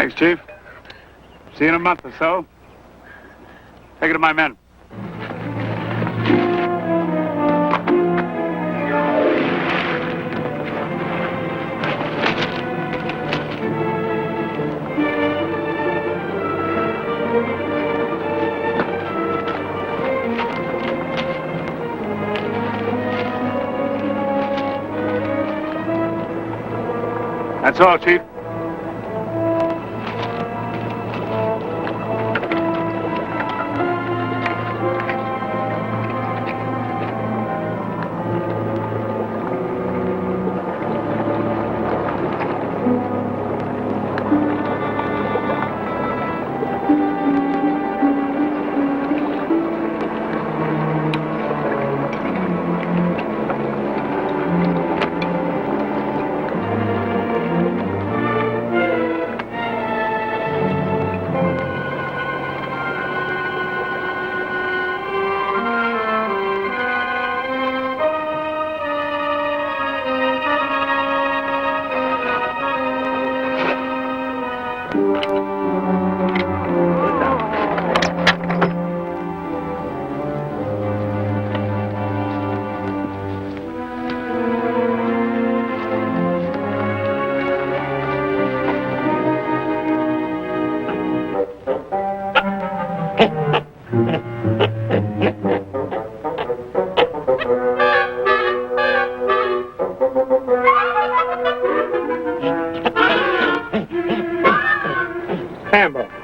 Thanks, Chief. See you in a month or so. Take it to my men. That's all, Chief.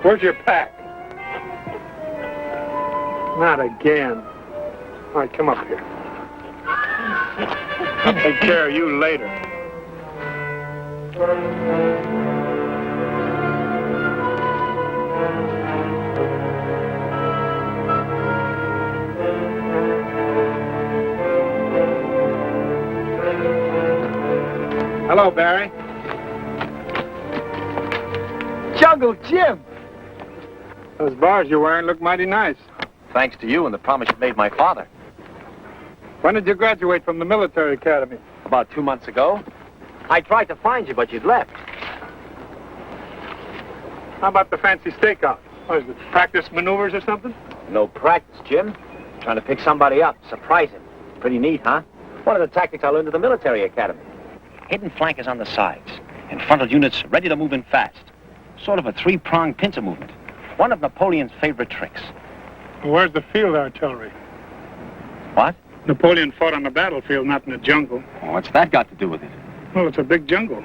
Where's your pack? Not again. All right, come up here. I'll take care of you later. Hello, Barry. Jungle Jim! Those bars you're wearing look mighty nice. Thanks to you and the promise you made my father. When did you graduate from the military academy? About 2 months ago. I tried to find you, but you'd left. How about the fancy stakeout? What is it, practice maneuvers or something? No practice, Jim. Trying to pick somebody up, surprise him. Pretty neat, huh? One of the tactics I learned at the military academy. Hidden flankers on the sides, and frontal units ready to move in fast. Sort of a three-pronged pincer movement. One of Napoleon's favorite tricks. Where's the field artillery? What? Napoleon fought on the battlefield, not in the jungle. Well, what's that got to do with it? Well, it's a big jungle.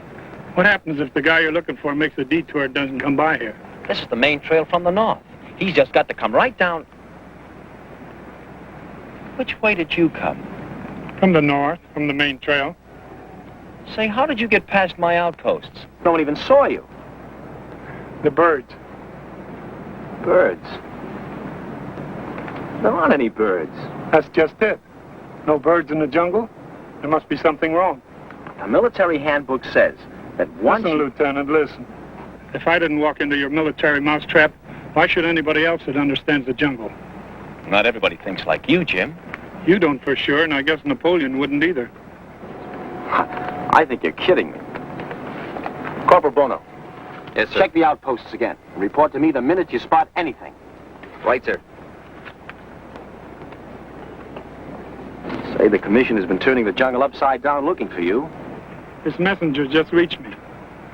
What happens if the guy you're looking for makes a detour and doesn't come by here? This is the main trail from the north. He's just got to come right down. Which way did you come? From the north, from the main trail. Say, how did you get past my outposts? No one even saw you. The birds. Birds? There aren't any birds. That's just it. No birds in the jungle? There must be something wrong. The military handbook says that once... Listen, Lieutenant, listen. If I didn't walk into your military mousetrap, why should anybody else that understands the jungle? Not everybody thinks like you, Jim. You don't for sure, and I guess Napoleon wouldn't either. I think you're kidding me. Corporal Bono. Yes, sir. Check the outposts again. And report to me the minute you spot anything. Right, sir. Say, the commission has been turning the jungle upside down looking for you. This messenger just reached me.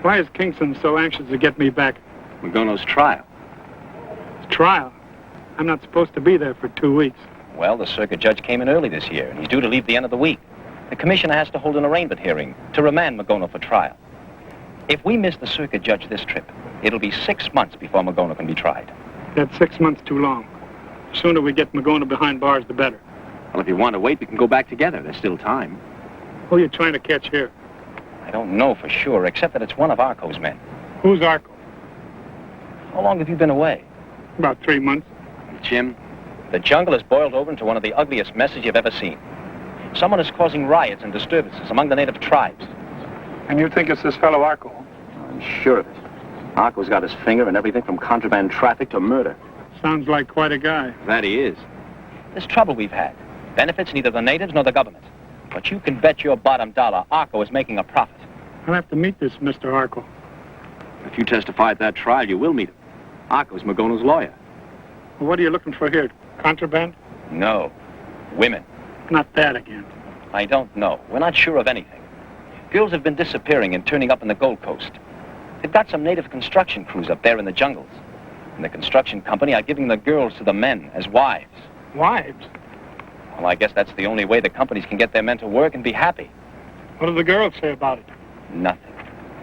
Why is Kingston so anxious to get me back? Magono's trial. Trial? I'm not supposed to be there for 2 weeks. Well, the circuit judge came in early this year, and he's due to leave the end of the week. The commissioner has to hold an arraignment hearing to remand Magono for trial. If we miss the circuit judge this trip, it'll be 6 months before Magono can be tried. That's 6 months too long. The sooner we get Magono behind bars, the better. Well, if you want to wait, we can go back together. There's still time. Who are you trying to catch here? I don't know for sure, except that it's one of Arco's men. Who's Arco? How long have you been away? About 3 months. Jim, the jungle has boiled over into one of the ugliest messes you've ever seen. Someone is causing riots and disturbances among the native tribes. And you think it's this fellow Arco? I'm sure of it. Arco's got his finger in everything from contraband traffic to murder. Sounds like quite a guy. That he is. This trouble we've had benefits neither the natives nor the government. But you can bet your bottom dollar Arco is making a profit. I'll have to meet this Mr. Arco. If you testify at that trial, you will meet him. Arco's Magono's lawyer. Well, what are you looking for here? Contraband? No. Women. Not that again. I don't know. We're not sure of anything. Girls have been disappearing and turning up in the Gold Coast. They've got some native construction crews up there in the jungles. And the construction company are giving the girls to the men as wives. Wives? Well, I guess that's the only way the companies can get their men to work and be happy. What do the girls say about it? Nothing.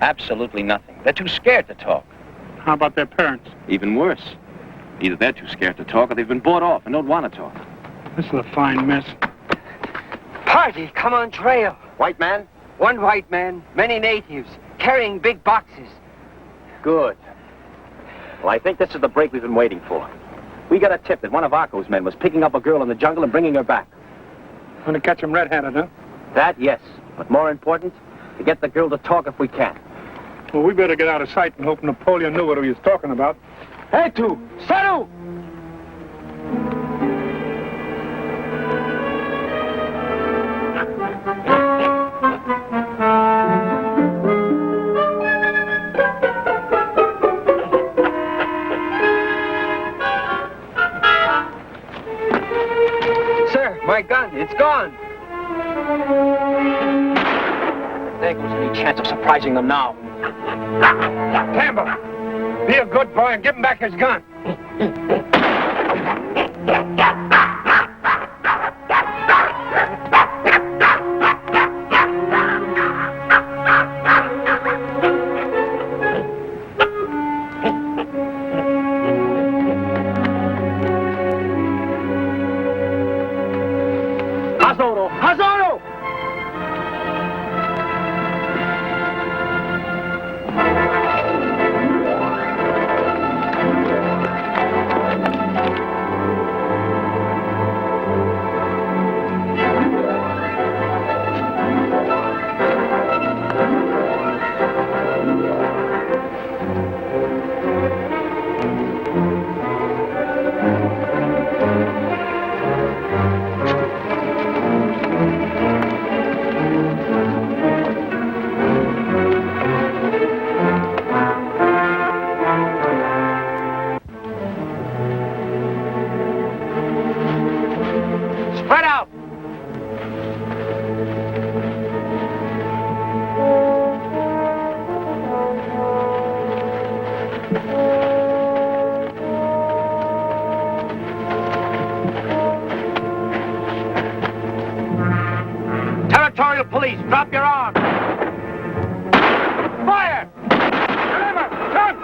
Absolutely nothing. They're too scared to talk. How about their parents? Even worse. Either they're too scared to talk or they've been bought off and don't want to talk. This is a fine mess. Party, come on trail. White man? One white man, many natives, carrying big boxes. Good. Well, I think this is the break we've been waiting for. We got a tip that one of Arco's men was picking up a girl in the jungle and bringing her back. Want to catch them red-handed, huh? That, yes. But more important, to get the girl to talk if we can. Well, we better get out of sight and hope Napoleon knew what he was talking about. Hey, tu! Saru! Sir, my gun, it's gone. There goes any chance of surprising them now. Campbell, be a good boy and give him back his gun. Hazono! Hazono! Spread out. Territorial police, drop your arms. Fire! Remember, gun!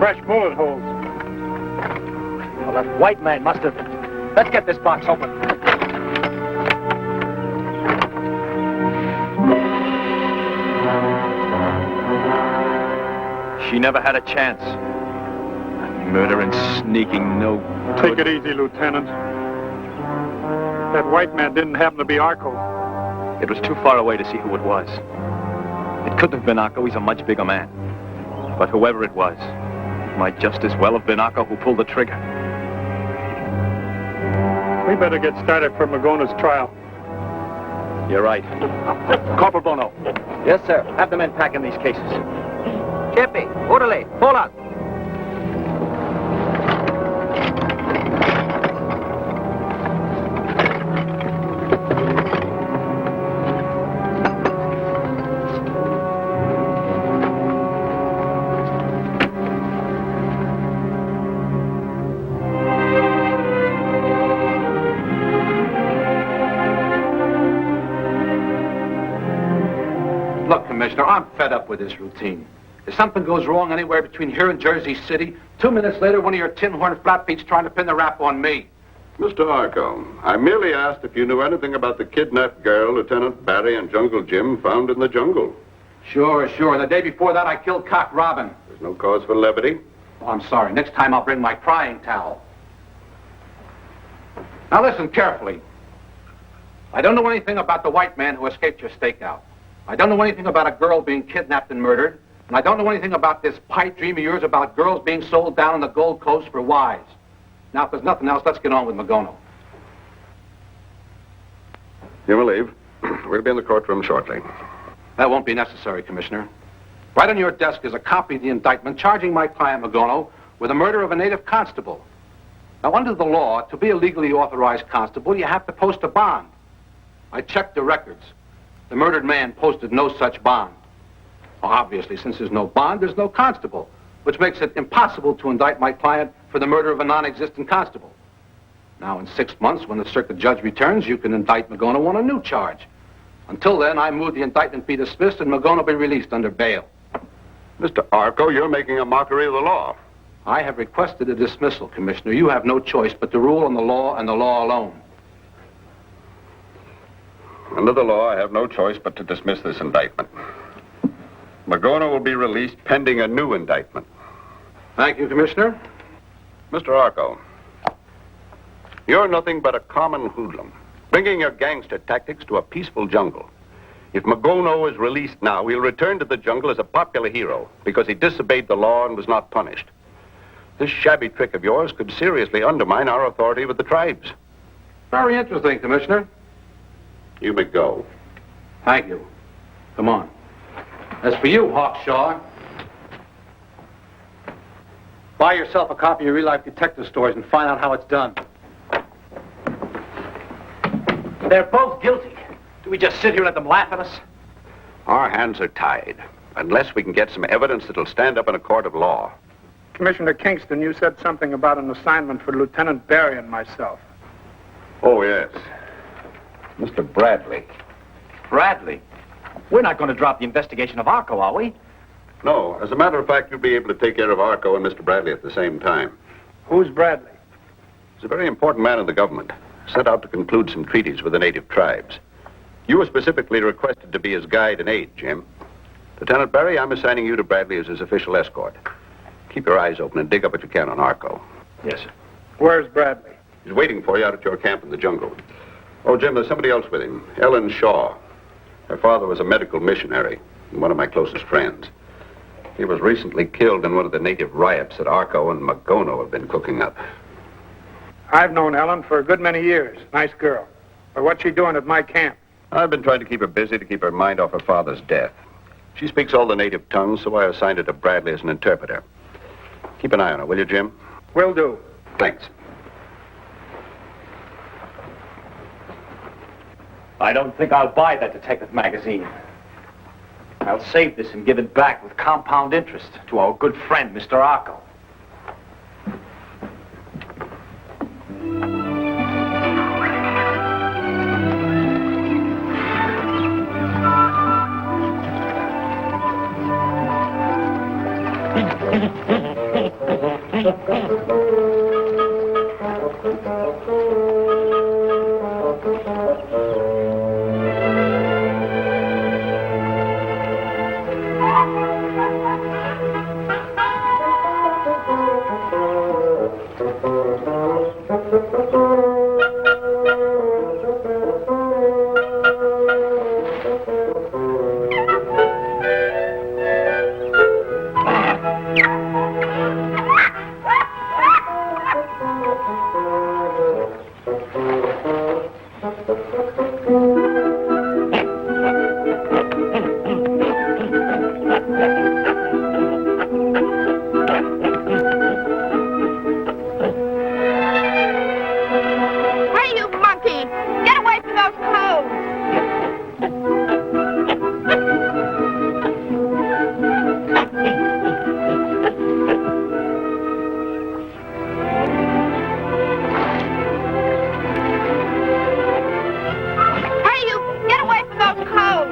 fresh bullet holes. Well, that white man must have... Let's get this box open. She never had a chance. Murdering, sneaking, no Take good. it easy, Lieutenant. That white man didn't happen to be Arco. It was too far away to see who it was. It couldn't have been Arco. He's a much bigger man. But whoever it was, it might just as well have been Arco who pulled the trigger. We better get started for Magona's trial. You're right. Corporal Bono. Yes, sir. Have the men pack in these cases. Chippy, orderly, hold on. Look, Commissioner, I'm fed up with this routine. If something goes wrong anywhere between here and Jersey City, 2 minutes later, one of your tin-horn flatbeats trying to pin the rap on me. Mr. Arco, I merely asked if you knew anything about the kidnapped girl, Lieutenant Barry and Jungle Jim, found in the jungle. Sure. The day before that, I killed Cock Robin. There's no cause for levity. Oh, I'm sorry. Next time, I'll bring my crying towel. Now, listen carefully. I don't know anything about the white man who escaped your stakeout. I don't know anything about a girl being kidnapped and murdered. And I don't know anything about this pipe dream of yours about girls being sold down on the Gold Coast for wives. Now, if there's nothing else, let's get on with Magono. You may leave. We'll be in the courtroom shortly. That won't be necessary, Commissioner. Right on your desk is a copy of the indictment charging my client Magono with the murder of a native constable. Now, under the law, to be a legally authorized constable, you have to post a bond. I checked the records. The murdered man posted no such bond. Well, obviously, since there's no bond, there's no constable, which makes it impossible to indict my client for the murder of a non-existent constable. Now, in 6 months, when the circuit judge returns, you can indict Magono on a new charge. Until then, I move the indictment be dismissed and Magono be released under bail. Mr. Arco, you're making a mockery of the law. I have requested a dismissal, Commissioner. You have no choice but to rule on the law and the law alone. Under the law, I have no choice but to dismiss this indictment. Magono will be released pending a new indictment. Thank you, Commissioner. Mr. Arco, you're nothing but a common hoodlum, bringing your gangster tactics to a peaceful jungle. If Magono is released now, he'll return to the jungle as a popular hero because he disobeyed the law and was not punished. This shabby trick of yours could seriously undermine our authority with the tribes. Very interesting, Commissioner. You may go. Thank you. Come on. As for you, Hawkshaw, buy yourself a copy of Real Life Detective Stories and find out how it's done. They're both guilty. Do we just sit here and let them laugh at us? Our hands are tied, unless we can get some evidence that'll stand up in a court of law. Commissioner Kingston, you said something about an assignment for Lieutenant Barry and myself. Oh, yes. Mr. Bradley. Bradley? We're not going to drop the investigation of Arco, are we? No, as a matter of fact, you'll be able to take care of Arco and Mr. Bradley at the same time. Who's Bradley? He's a very important man in the government, sent out to conclude some treaties with the native tribes. You were specifically requested to be his guide and aide, Jim. Lieutenant Barry, I'm assigning you to Bradley as his official escort. Keep your eyes open and dig up what you can on Arco. Yes, sir. Where's Bradley? He's waiting for you out at your camp in the jungle. Oh, Jim, there's somebody else with him. Ellen Shaw. Her father was a medical missionary and one of my closest friends. He was recently killed in one of the native riots that Arco and Magono have been cooking up. I've known Ellen for a good many years. Nice girl. But what's she doing at my camp? I've been trying to keep her busy to keep her mind off her father's death. She speaks all the native tongues, so I assigned her to Bradley as an interpreter. Keep an eye on her, will you, Jim? Will do. Thanks. I don't think I'll buy that detective magazine. I'll save this and give it back with compound interest to our good friend, Mr. Arco. Hey, you monkey! Get away from those clothes! Hey, you! Get away from those clothes!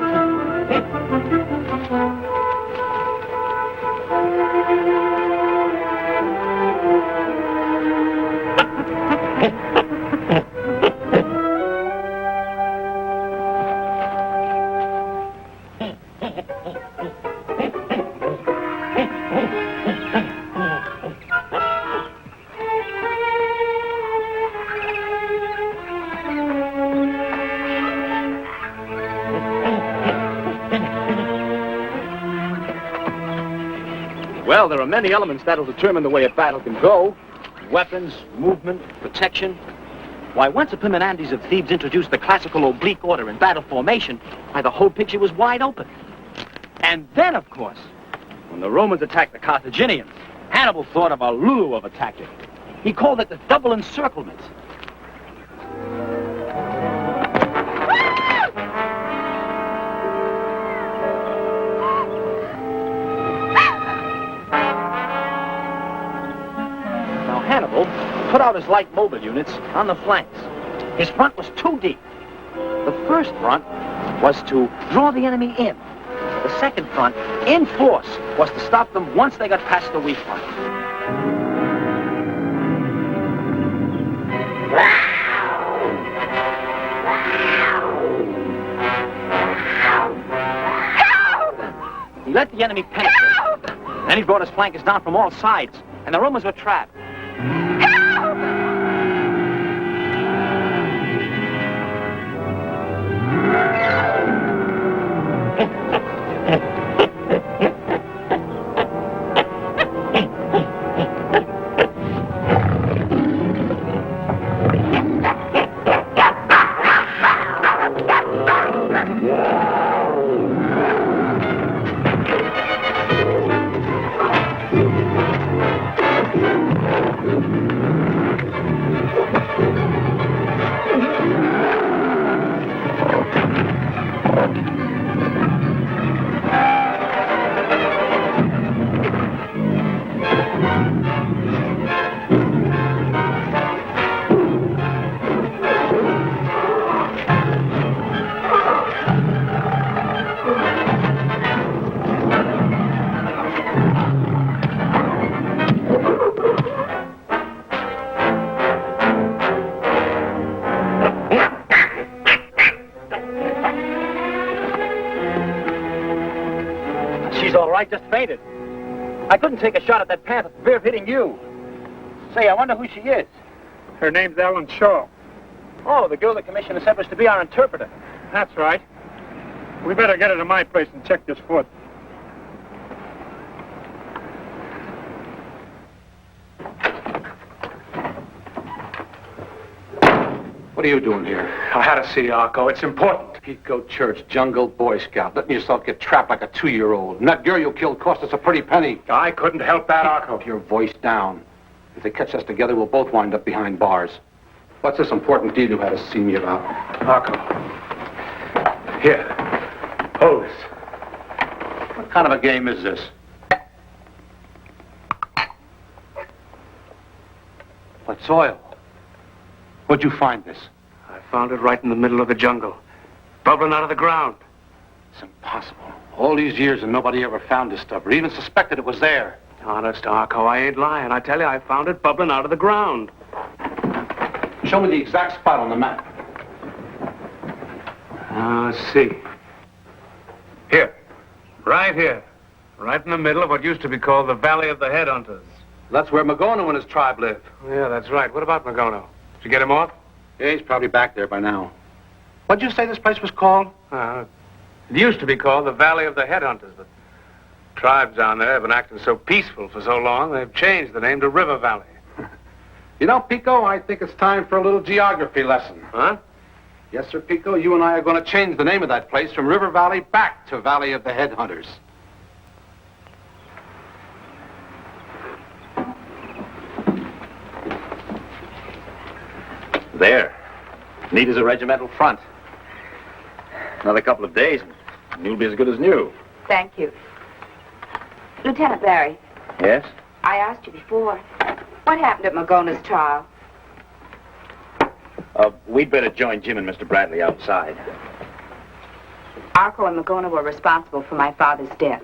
Well, there are many elements that'll determine the way a battle can go. Weapons, movement, protection. Why, once the Pimenandis of Thebes introduced the classical oblique order in battle formation, why, the whole picture was wide open. And then, of course, when the Romans attacked the Carthaginians, Hannibal thought of a lulu of a tactic. He called it the double encirclement. Now, Hannibal put out his light mobile units on the flanks. His front was too deep. The first front was to draw the enemy in. The second front, in force, was to stop them once they got past the weak front. He let the enemy penetrate. Then he brought his flankers down from all sides, and the Romans were trapped. She's all right, just fainted. I couldn't take a shot at that panther for fear of hitting you. Say, I wonder who she is. Her name's Ellen Shaw. Oh, the girl the commissioner said was to be our interpreter. That's right. We better get her to my place and check this foot. What are you doing here? I had to see Arco. It's important. Pico Church, jungle, Boy Scout, letting yourself get trapped like a 2-year-old. And that girl you killed cost us a pretty penny. I couldn't help that, Arco. Keep your voice down. If they catch us together, we'll both wind up behind bars. What's this important deal you had to see me about? Arco. Here. Hold this. What kind of a game is this? What's oil? Where'd you find this? I found it right in the middle of the jungle, bubbling out of the ground. It's impossible. All these years and nobody ever found this stuff or even suspected it was there. Honest, Arco, I ain't lying. I tell you, I found it bubbling out of the ground. Show me the exact spot on the map. Let's see. Here. Right here. Right in the middle of what used to be called the Valley of the Headhunters. That's where Magono and his tribe live. Yeah, that's right. What about Magono? Did you get him off? Yeah, he's probably back there by now. What'd you say this place was called? It used to be called the Valley of the Headhunters, but tribes down there have been acting so peaceful for so long, they've changed the name to River Valley. You know, Pico, I think it's time for a little geography lesson. Huh? Yes, sir, Pico. You and I are going to change the name of that place from River Valley back to Valley of the Headhunters. There. Neat as a regimental front. Another couple of days, and you'll be as good as new. Thank you. Lieutenant Barry, Yes? I asked you before. What happened at Magona's trial? We'd better join Jim and Mr. Bradley outside. Arco and Magona were responsible for my father's death.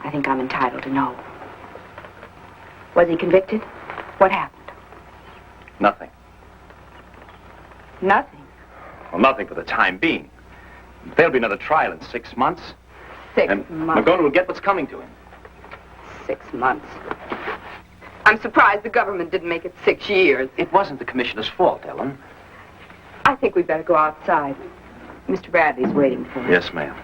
I think I'm entitled to know. Was he convicted? What happened? Nothing. Nothing. Well, nothing for the time being. There'll be another trial in 6 months. 6 And months. Magona will get what's coming to him. 6 months. I'm surprised the government didn't make it 6 years. It wasn't the commissioner's fault, Ellen. I think we'd better go outside. Mr. Bradley's waiting for us. Yes, ma'am.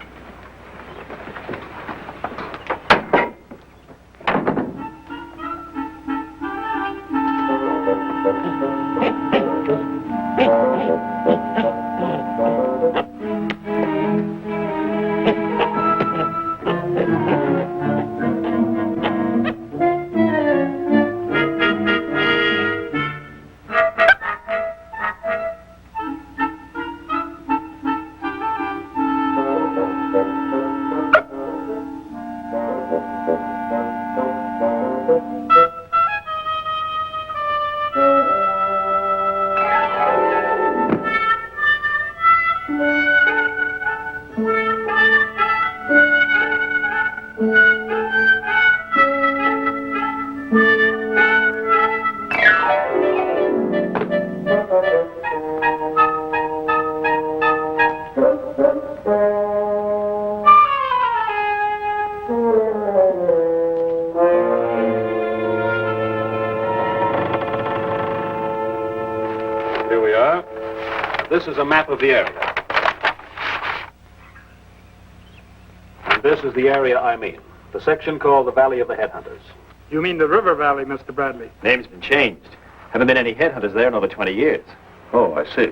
Here we are. This is a map of the area. And this is the area I mean. The section called the Valley of the Headhunters. You mean the River Valley, Mr. Bradley? Name's been changed. Haven't been any headhunters there in over 20 years. Oh, I see.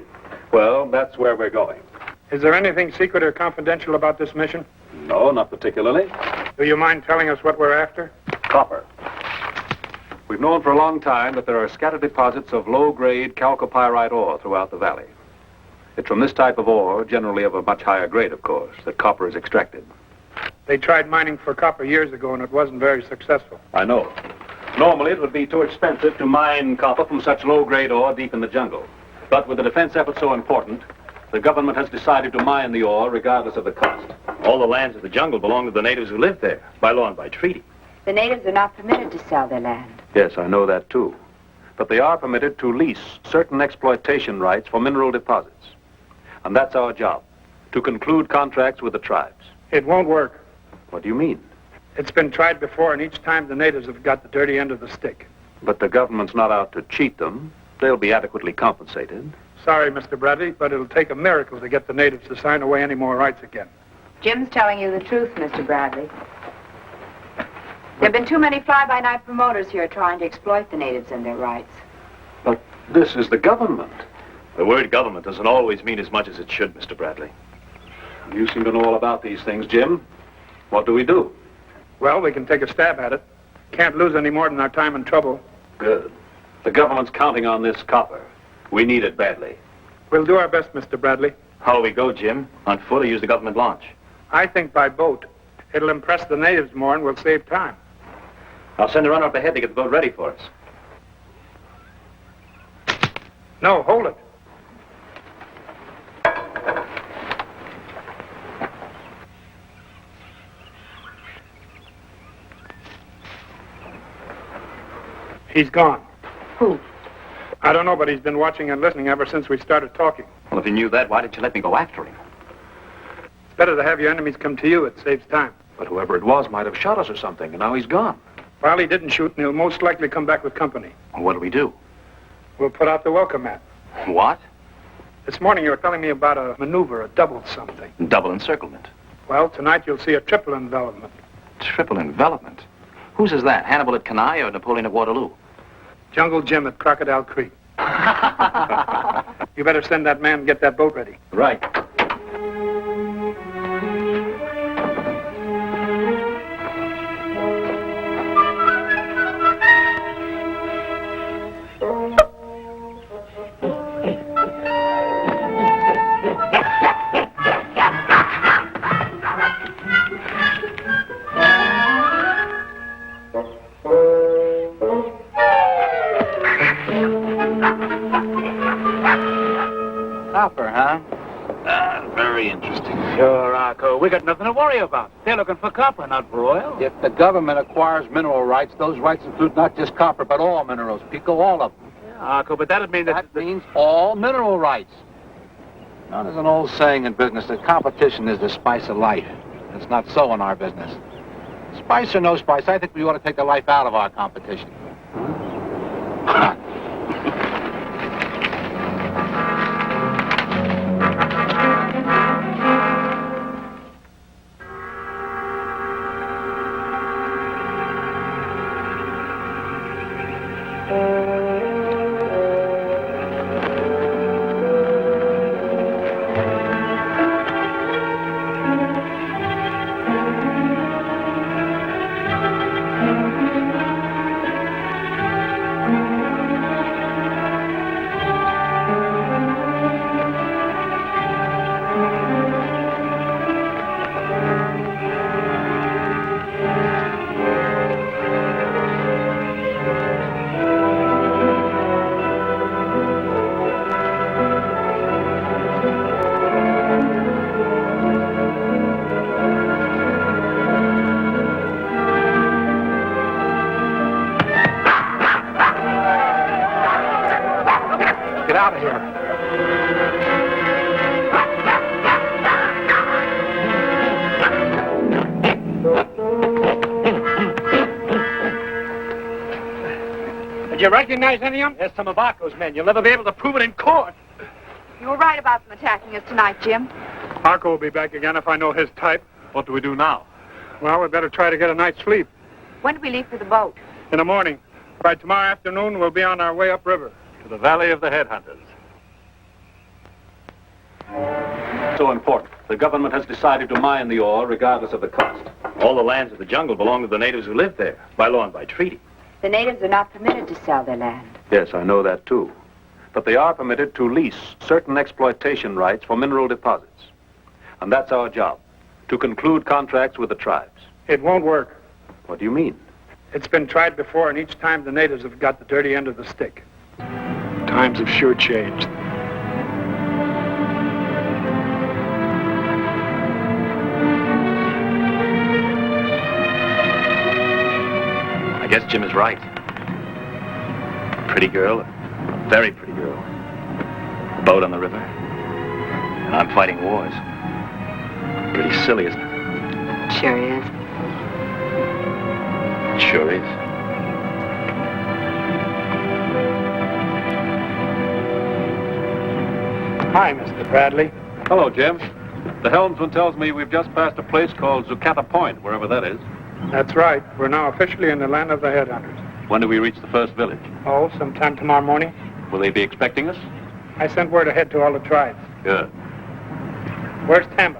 Well, that's where we're going. Is there anything secret or confidential about this mission? No, not particularly. Do you mind telling us what we're after? Copper. We've known for a long time that there are scattered deposits of low-grade chalcopyrite ore throughout the valley. It's from this type of ore, generally of a much higher grade, of course, that copper is extracted. They tried mining for copper years ago, and it wasn't very successful. I know. Normally, it would be too expensive to mine copper from such low-grade ore deep in the jungle. But with the defense effort so important, the government has decided to mine the ore regardless of the cost. All the lands of the jungle belong to the natives who live there, by law and by treaty. The natives are not permitted to sell their land. Yes, I know that, too. But they are permitted to lease certain exploitation rights for mineral deposits. And that's our job, to conclude contracts with the tribes. It won't work. What do you mean? It's been tried before, and each time the natives have got the dirty end of the stick. But the government's not out to cheat them. They'll be adequately compensated. Sorry, Mr. Bradley, but it'll take a miracle to get the natives to sign away any more rights again. Jim's telling you the truth, Mr. Bradley. There have been too many fly-by-night promoters here trying to exploit the natives and their rights. But this is the government. The word government doesn't always mean as much as it should, Mr. Bradley. You seem to know all about these things, Jim. What do we do? Well, we can take a stab at it. Can't lose any more than our time and trouble. Good. The government's counting on this copper. We need it badly. We'll do our best, Mr. Bradley. How'll we go, Jim? On foot or use the government launch? I think by boat. It'll impress the natives more and we'll save time. I'll send a runner up ahead to get the boat ready for us. No, hold it. He's gone. Who? I don't know, but he's been watching and listening ever since we started talking. Well, if you knew that, why didn't you let me go after him? It's better to have your enemies come to you. It saves time. But whoever it was might have shot us or something, and now he's gone. Well, he didn't shoot, and he'll most likely come back with company. Well, what do we do? We'll put out the welcome mat. What? This morning you were telling me about a maneuver, a double something. Double encirclement. Well, tonight you'll see a triple envelopment. Triple envelopment? Whose is that? Hannibal at Cannae or Napoleon at Waterloo? Jungle Jim at Crocodile Creek. You better send that man and get that boat ready. Right. Copper, huh? Very interesting. Sure, Arco. We got nothing to worry about. They're looking for copper, not for oil. If the government acquires mineral rights, those rights include not just copper, but all minerals, Pico, all of them. Yeah, Arco, but that'd mean That means all mineral rights. Now, there's an old saying in business that competition is the spice of life. It's not so in our business. Spice or no spice, I think we ought to take the life out of our competition. Huh? Get out of here. Did you recognize any of them? There's some of Arco's men. You'll never be able to prove it in court. You were right about them attacking us tonight, Jim. Arco will be back again if I know his type. What do we do now? Well, we better try to get a night's sleep. When do we leave for the boat? In the morning. By tomorrow afternoon, we'll be on our way upriver. To the Valley of the Headhunters. So important. The government has decided to mine the ore regardless of the cost. All the lands of the jungle belong to the natives who live there, by law and by treaty. The natives are not permitted to sell their land. Yes, I know that too. But they are permitted to lease certain exploitation rights for mineral deposits. And that's our job, to conclude contracts with the tribes. It won't work. What do you mean? It's been tried before, and each time the natives have got the dirty end of the stick. Times have sure changed. I guess Jim is right. A pretty girl, a very pretty girl. A boat on the river. And I'm fighting wars. Pretty silly, isn't it? Sure is. It sure is. Hi, Mr. Bradley. Hello, Jim. The helmsman tells me we've just passed a place called Zucata Point, wherever that is. That's right. We're now officially in the land of the headhunters. When do we reach the first village? Oh, sometime tomorrow morning. Will they be expecting us? I sent word ahead to all the tribes. Good. Where's Tamba?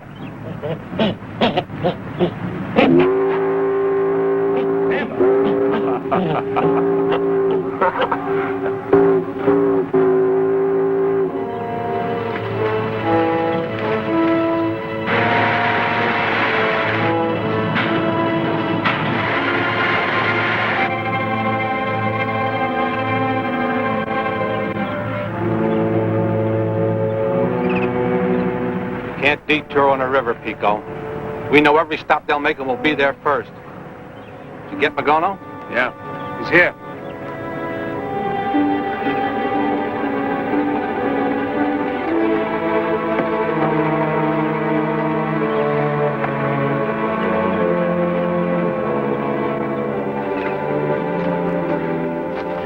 Can't detour on the river, Pico. We know every stop they'll make and we'll be there first. Did you get Magono? Yeah, he's here.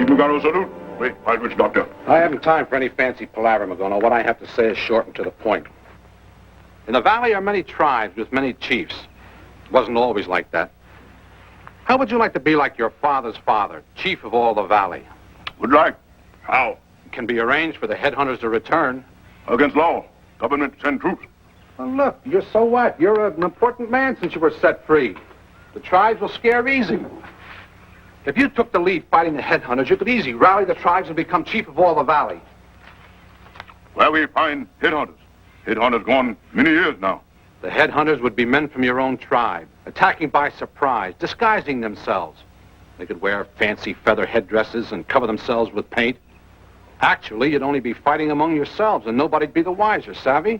Lugano salute. Wait, witch doctor. I haven't time for any fancy palaver, McGono. What I have to say is short and to the point. In the valley are many tribes with many chiefs. It wasn't always like that. How would you like to be like your father's father, chief of all the valley? Would like. How? It can be arranged for the headhunters to return. Against law. Government send troops. Well, look, you're so what? You're an important man since you were set free. The tribes will scare easy. If you took the lead fighting the headhunters, you could easily rally the tribes and become chief of all the valley. Where we find headhunters? Headhunters gone many years now. The headhunters would be men from your own tribe, attacking by surprise, disguising themselves. They could wear fancy feather headdresses and cover themselves with paint. Actually, you'd only be fighting among yourselves, and nobody'd be the wiser, savvy?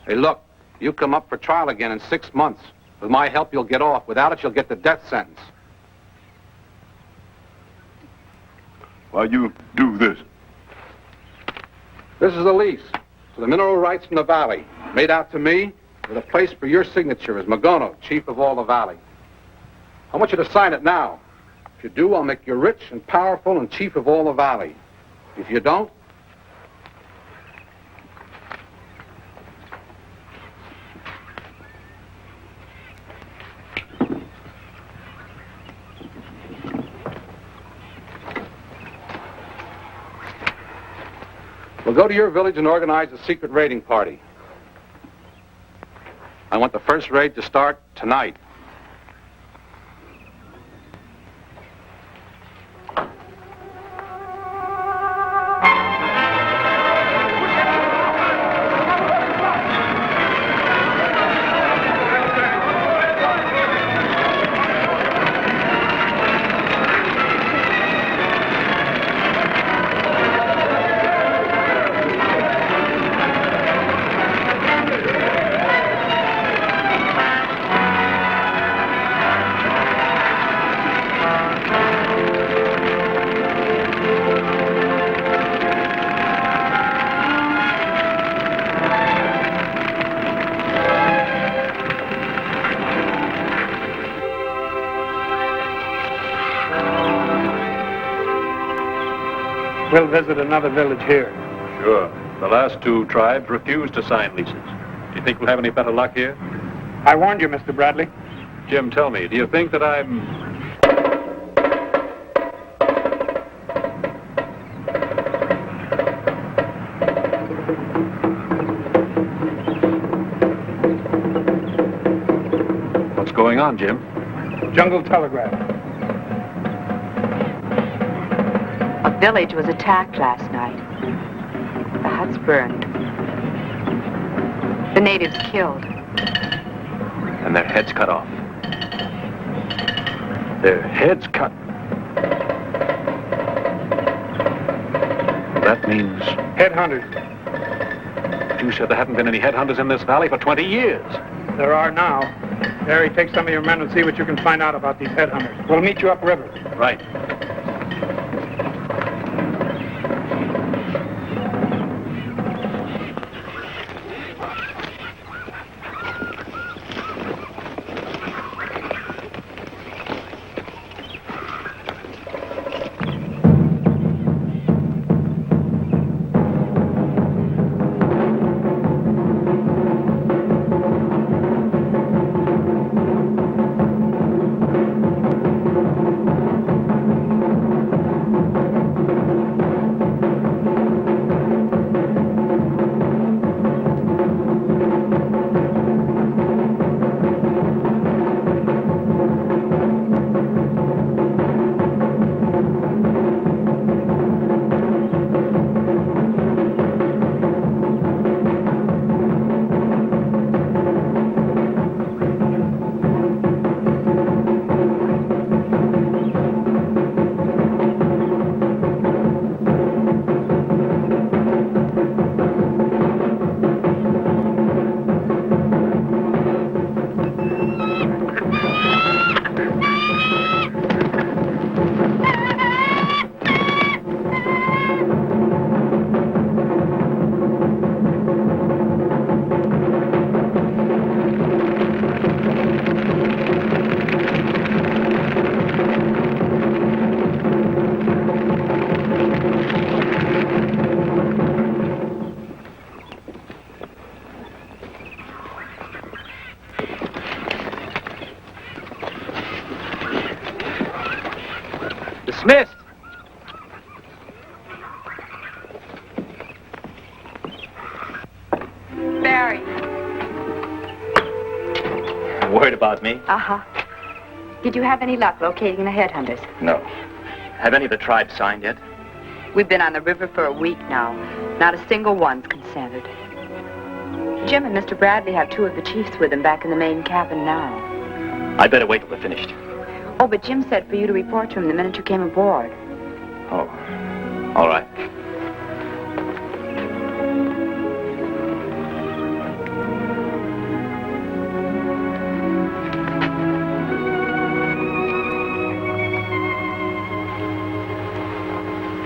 Hey, look, you come up for trial again in 6 months. With my help, you'll get off. Without it, you'll get the death sentence. Why you do this? This is a lease for the mineral rights from the valley, made out to me with a place for your signature as McGono, chief of all the valley. I want you to sign it now. If you do, I'll make you rich and powerful and chief of all the valley. If you don't, we'll go to your village and organize a secret raiding party. I want the first raid to start tonight. We'll visit another village here. Sure. The last 2 tribes refused to sign leases. Do you think we'll have any better luck here? I warned you, Mr. Bradley. Jim, tell me, do you think that I'm... What's going on, Jim? Jungle telegraph. A village was attacked last night. The huts burned. The natives killed. And their heads cut off. Their heads cut. That means... Headhunters. You said there hadn't been any headhunters in this valley for 20 years. There are now. Harry, take some of your men and see what you can find out about these headhunters. We'll meet you upriver. Right. Dismissed. Barry. Word about me? Uh-huh. Did you have any luck locating the headhunters? No. Have any of the tribes signed yet? We've been on the river for a week now. Not a single one's consented. Jim and Mr. Bradley have two of the chiefs with them back in the main cabin now. I'd better wait till they're finished. Oh, but Jim said for you to report to him the minute you came aboard. Oh. All right.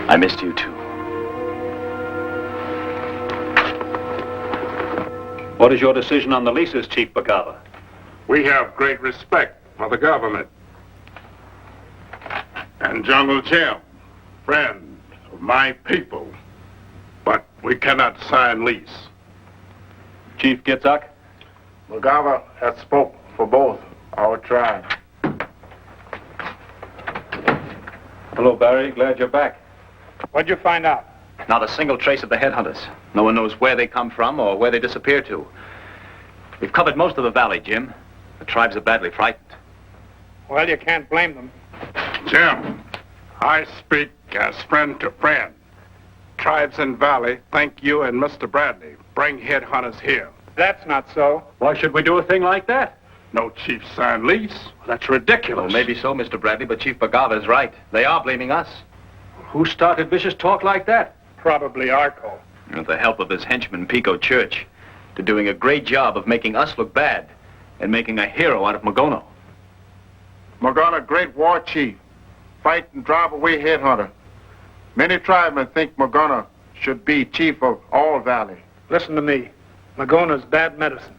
I missed you, too. What is your decision on the leases, Chief Bagava? We have great respect for the government. And Jungle Jim, friend of my people. But we cannot sign lease. Chief 𝙁𝙪𝙡𝙡? Bagava has spoke for both our tribes. Hello, Barry. Glad you're back. What'd you find out? Not a single trace of the headhunters. No one knows where they come from or where they disappear to. We've covered most of the valley, Jim. The tribes are badly frightened. Well, you can't blame them. Jim, I speak as friend to friend. Tribes in valley thank you and Mr. Bradley. Bring headhunters here. That's not so. Why should we do a thing like that? No chief signed lease. That's ridiculous. Well, maybe so, Mr. Bradley, but Chief Bagava is right. They are blaming us. Who started vicious talk like that? Probably Arco. With the help of his henchman, Pico Church. They're doing a great job of making us look bad and making a hero out of Magono. Magono, great war chief. Fight and drive away headhunter. Many tribesmen think Magono should be chief of all valley. Listen to me. Magona's bad medicine.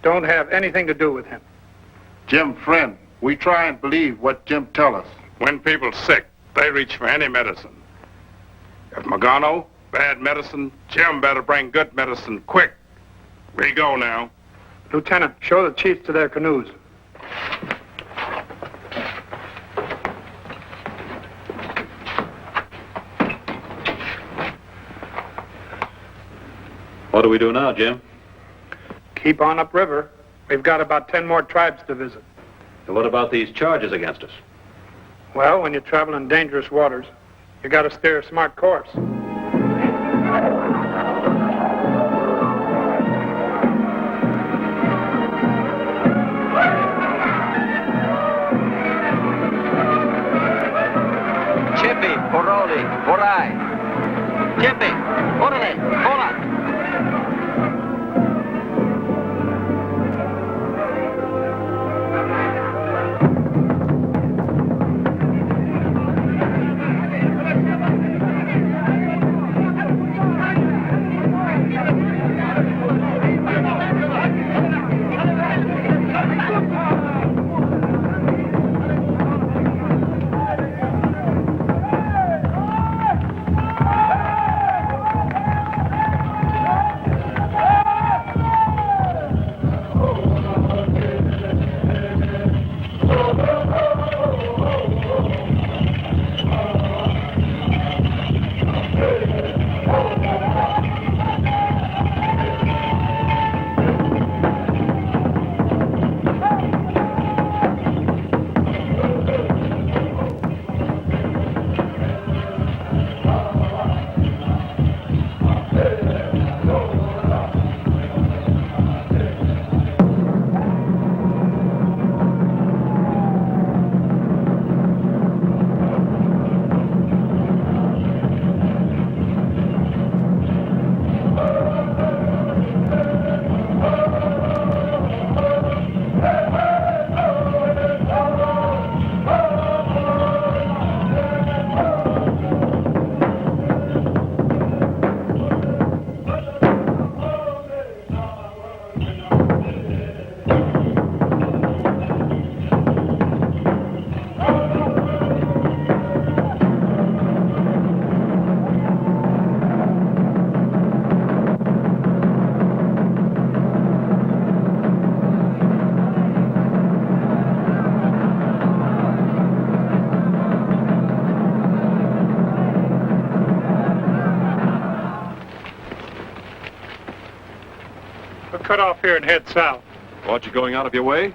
Don't have anything to do with him. Jim, friend, we try and believe what Jim tell us. When people sick, they reach for any medicine. If Magono, bad medicine, Jim better bring good medicine quick. We go now. Lieutenant, show the chiefs to their canoes. What do we do now, Jim? Keep on upriver. We've got about 10 more tribes to visit. And what about these charges against us? Well, when you travel in dangerous waters, you got to steer a smart course. Chippy, Poroli, Porai. Chippy, Orale, Hola. cut off here and head south. Aren't you going out of your way?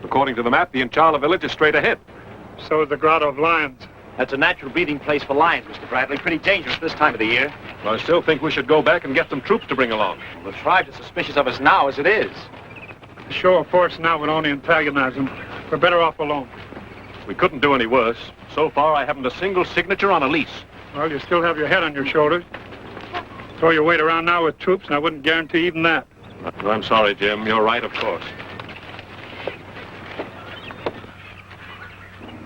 According to the map, the 𝙁𝙪𝙡 village is straight ahead. So is the Grotto of Lions. That's a natural breeding place for lions, Mr. Bradley. Pretty dangerous this time of the year. I still think we should go back and get some troops to bring along. Well, the tribes are suspicious of us now as it is. A show of force now would only antagonize them. We're better off alone. We couldn't do any worse. So far, I haven't a single signature on a lease. Well, you still have your head on your shoulders. Throw your weight around now with troops, and I wouldn't guarantee even that. I'm sorry, Jim. You're right, of course.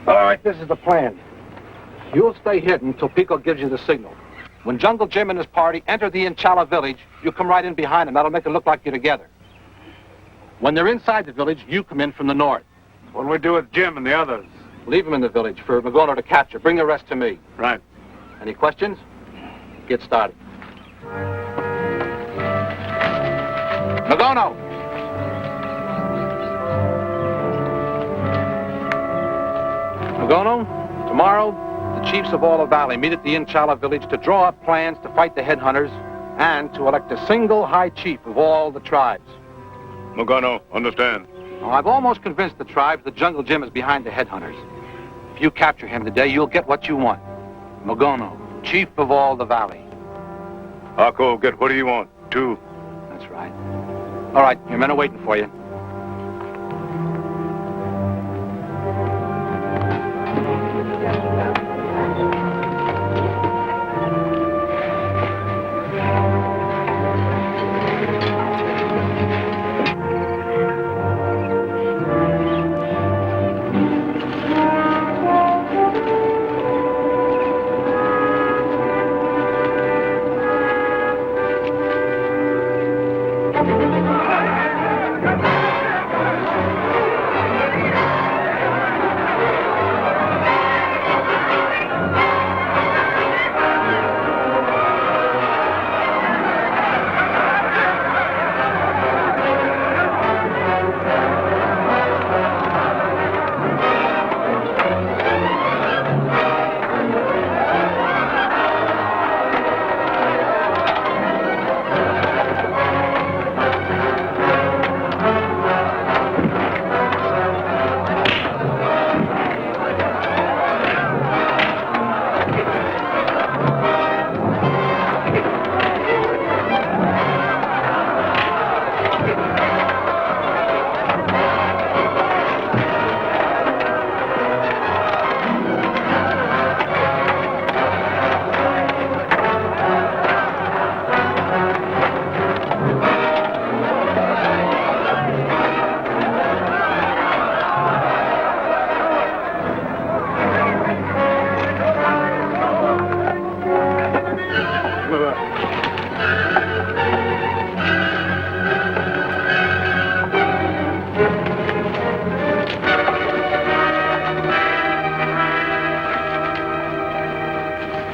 All right, this is the plan. You'll stay hidden until Pico gives you the signal. When Jungle Jim and his party enter the 𝙁𝙪𝙡 village, you come right in behind them. That'll make it look like you're together. When they're inside the village, you come in from the north. What do we do with Jim and the others? Leave them in the village for Magono to capture. Bring the rest to me. Right. Any questions? Get started. Magono! Magono, tomorrow, the chiefs of all the valley meet at the 𝙁𝙪𝙡 village to draw up plans to fight the headhunters and to elect a single high chief of all the tribes. Magono, understand? Now, I've almost convinced the tribes that Jungle Jim is behind the headhunters. If you capture him today, you'll get what you want. Magono, chief of all the valley. Arco, get what do you want? 2. That's right. All right, your men are waiting for you.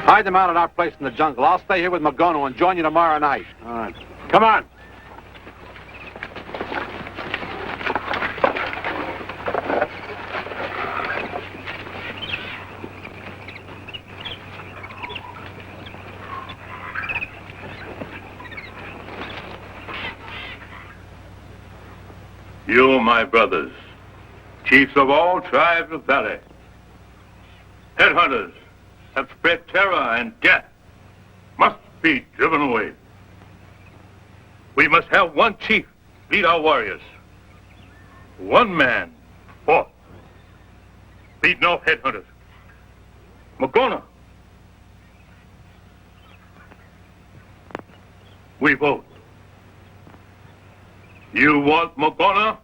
Hide them out at our place in the jungle. I'll stay here with Magono and join you tomorrow night. All right. Come on. You, my brothers, chiefs of all tribes of valley, headhunters have spread terror and death, must be driven away. We must have one chief lead our warriors. One man fought. Beaten off headhunters. Magono. We vote. You want Magono?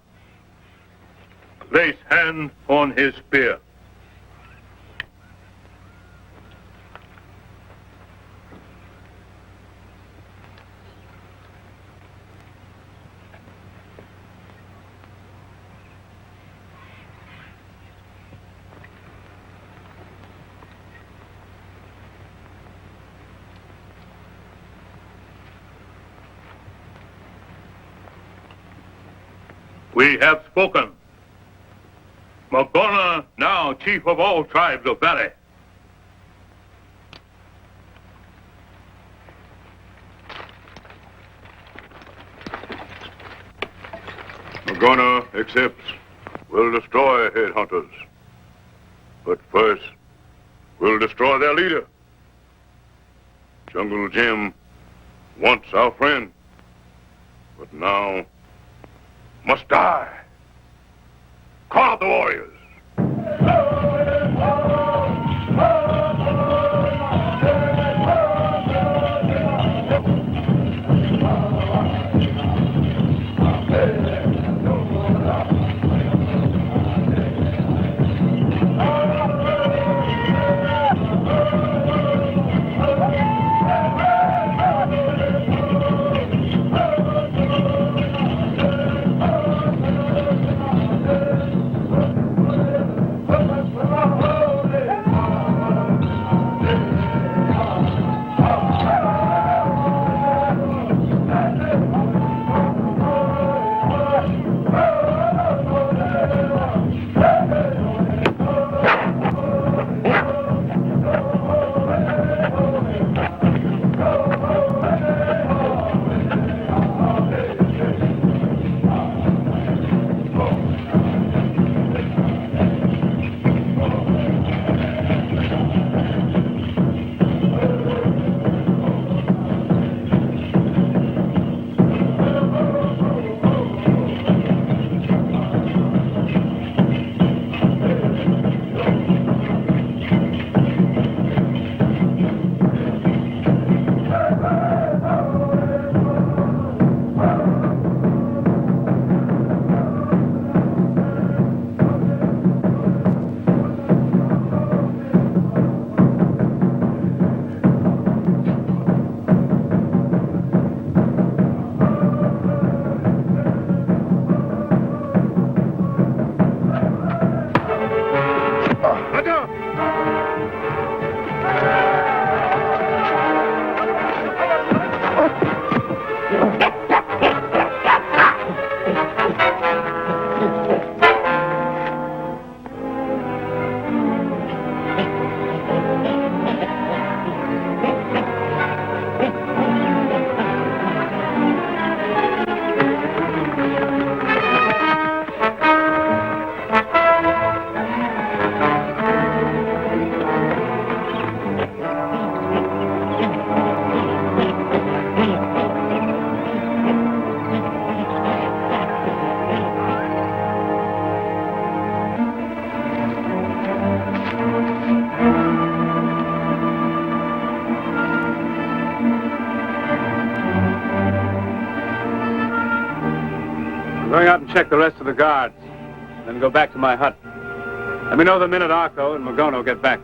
Place hand on his spear. We have spoken. Magono, now chief of all tribes of valley. Magono accepts. We'll destroy headhunters. But first, we'll destroy their leader. Jungle Jim once our friend, but now must die. Call out the warriors. Going out and check the rest of the guards, then go back to my hut. Let me know the minute Arco and Magono get back.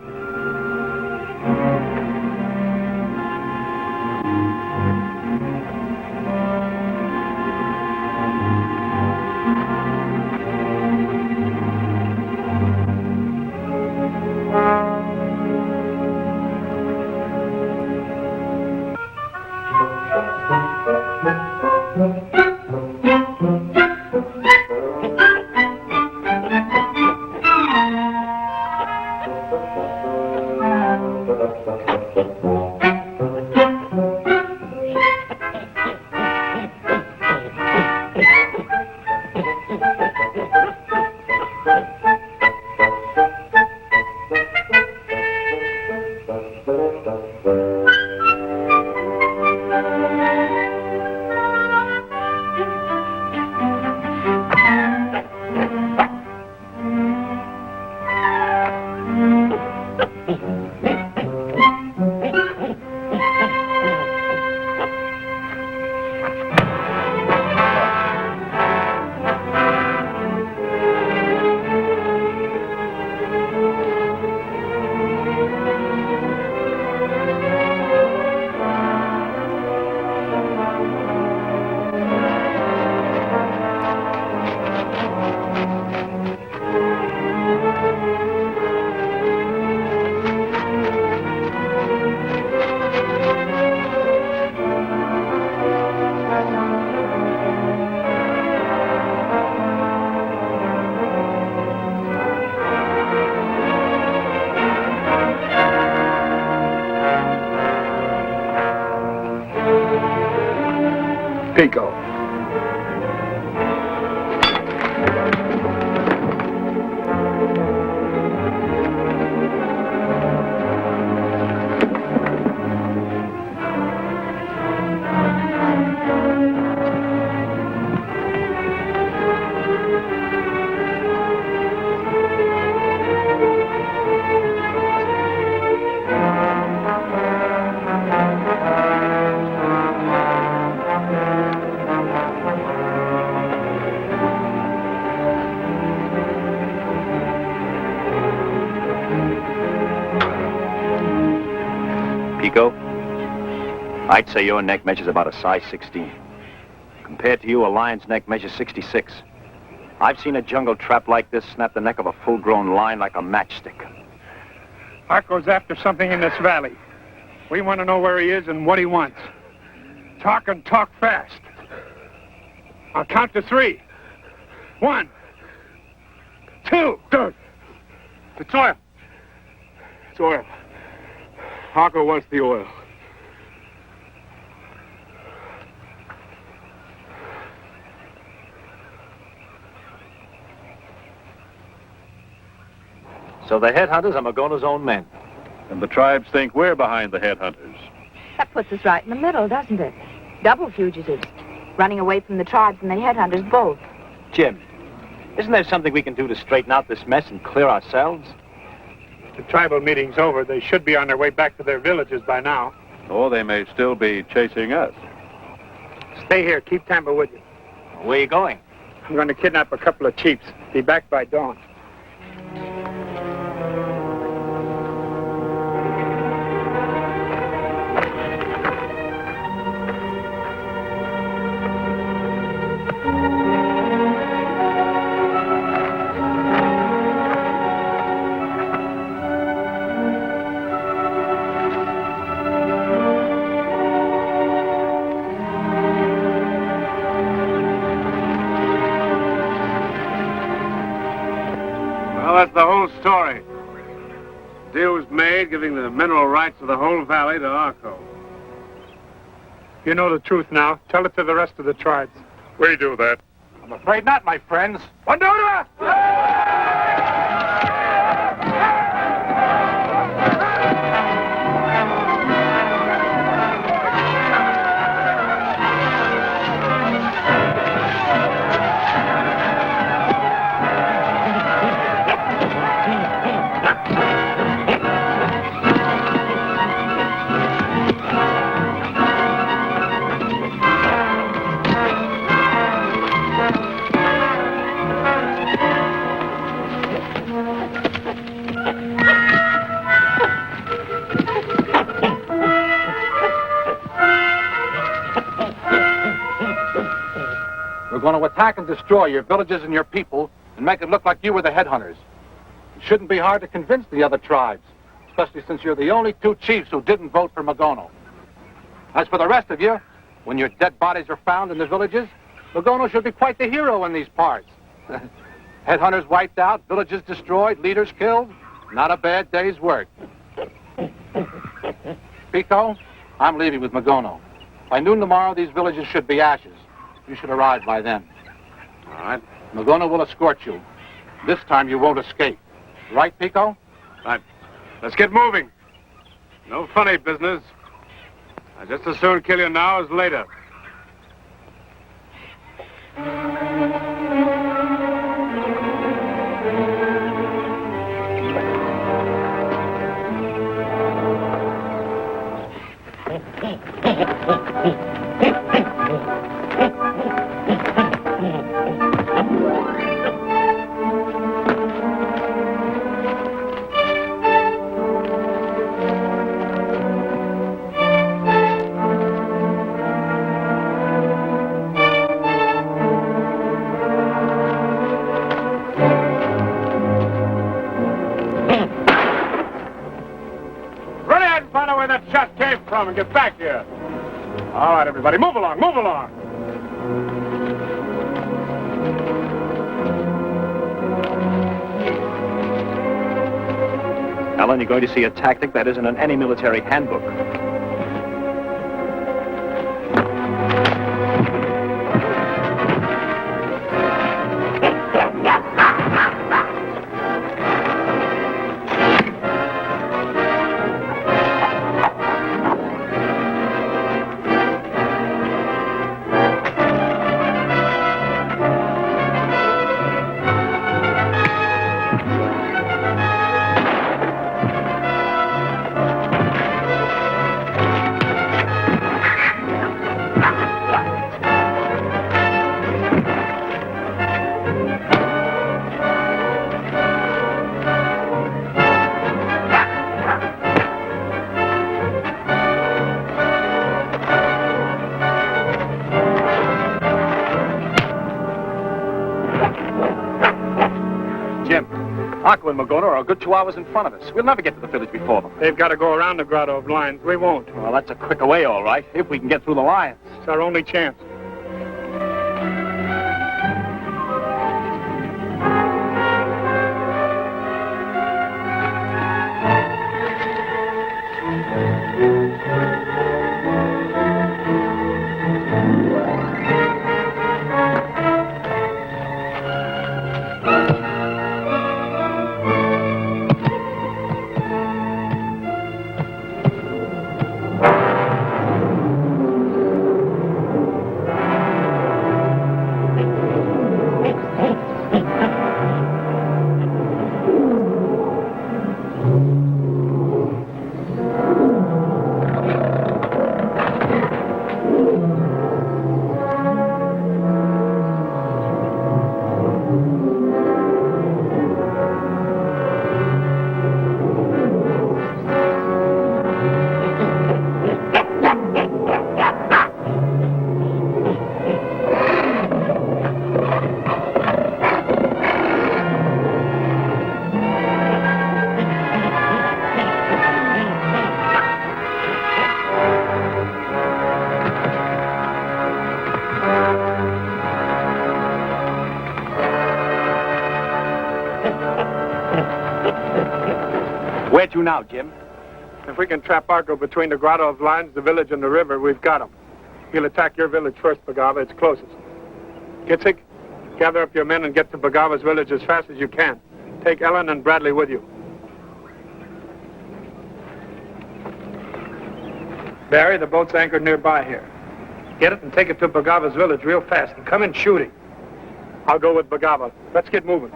Pico. Pico, I'd say your neck measures about a size 16. Compared to you, a lion's neck measures 66. I've seen a jungle trap like this snap the neck of a full-grown lion like a matchstick. Arco's after something in this valley. We want to know where he is and what he wants. Talk and talk fast. I'll count to 3. 1, 2. Don't. It's oil. It's oil. Arco wants the oil. So the headhunters are Magono's own men. And the tribes think we're behind the headhunters. That puts us right in the middle, doesn't it? Double fugitives. Running away from the tribes and the headhunters both. Jim, isn't there something we can do to straighten out this mess and clear ourselves? The tribal meeting's over. They should be on their way back to their villages by now. Or they may still be chasing us. Stay here. Keep Tamba with you. Where are you going? I'm going to kidnap a couple of chiefs. Be back by dawn. Well, that's the whole story. The deal was made, giving the mineral rights of the whole valley to Arco. You know the truth now. Tell it to the rest of the tribes. We do that. I'm afraid not, my friends. Bandura! We're going to attack and destroy your villages and your people and make it look like you were the headhunters. It shouldn't be hard to convince the other tribes, especially since you're the only 2 chiefs who didn't vote for Magono. As for the rest of you, when your dead bodies are found in the villages, Magono should be quite the hero in these parts. Headhunters wiped out, villages destroyed, leaders killed. Not a bad day's work. Pico, I'm leaving with Magono. By noon tomorrow, these villages should be ashes. You should arrive by then. All right. Magono will escort you. This time you won't escape. Right, Pico? Right. Let's get moving. No funny business. I'd just as soon kill you now as later. Where that shot came from and get back here. All right, everybody, move along, move along. Alan, you're going to see a tactic that isn't in any military handbook. Arco and Magona are a good 2 hours in front of us. We'll never get to the village before them. They've got to go around the grotto of lines. We won't. Well, that's a quicker way, all right, if we can get through the lines. It's our only chance. Where to now, Jim? If we can trap Arco between the grotto of lines, the village, and the river, we've got him. He'll attack your village first, Bagava. It's closest. Kitzik, gather up your men and get to Bagava's village as fast as you can. Take Ellen and Bradley with you. Barry, the boat's anchored nearby here. Get it and take it to Bagava's village real fast and come in shooting. I'll go with Bagava. Let's get moving.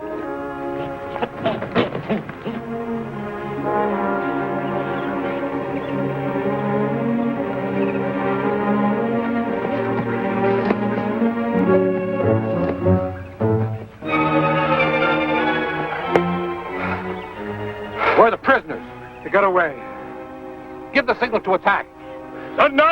Where are the prisoners? They got away. Give the signal to attack. Thunder!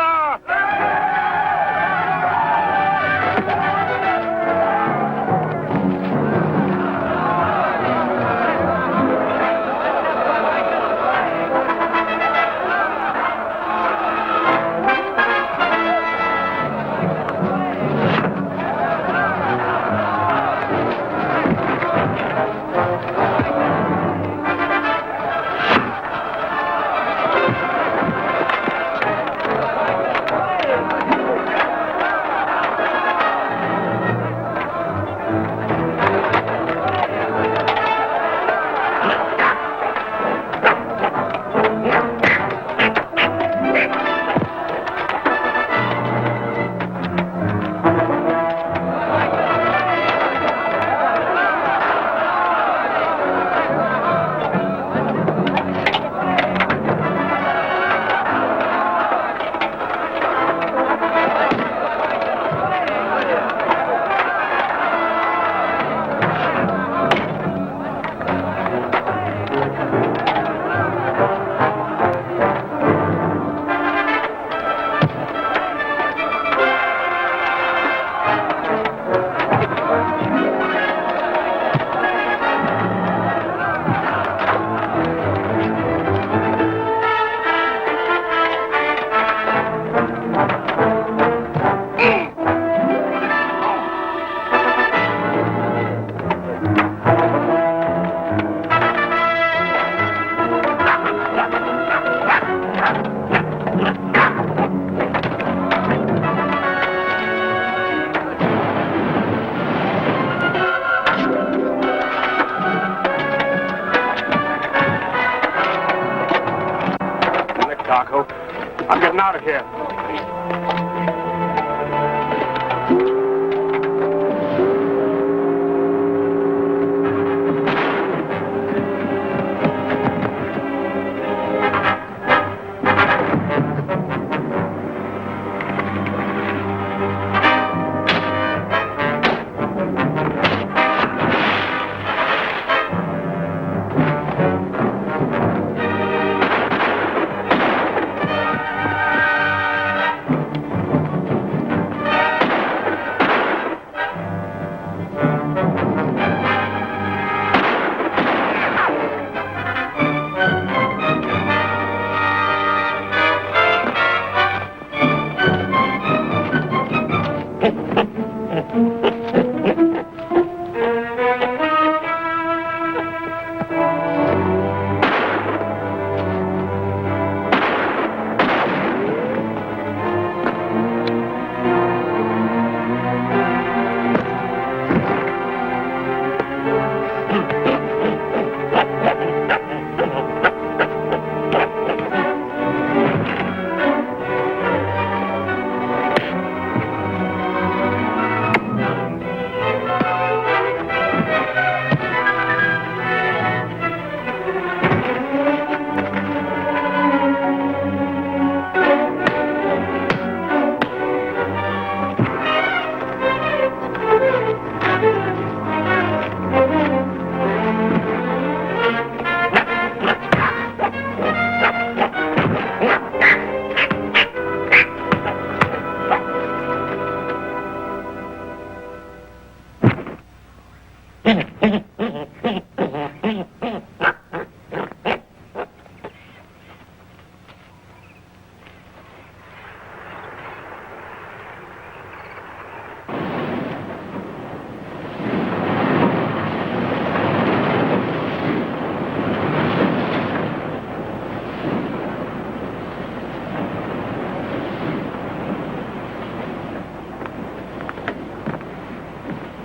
I'm getting out of here.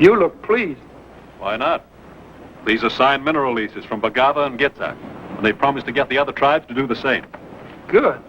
You look pleased. Why not? These are signed mineral leases from Bagava and Gitza, and they promised to get the other tribes to do the same. Good.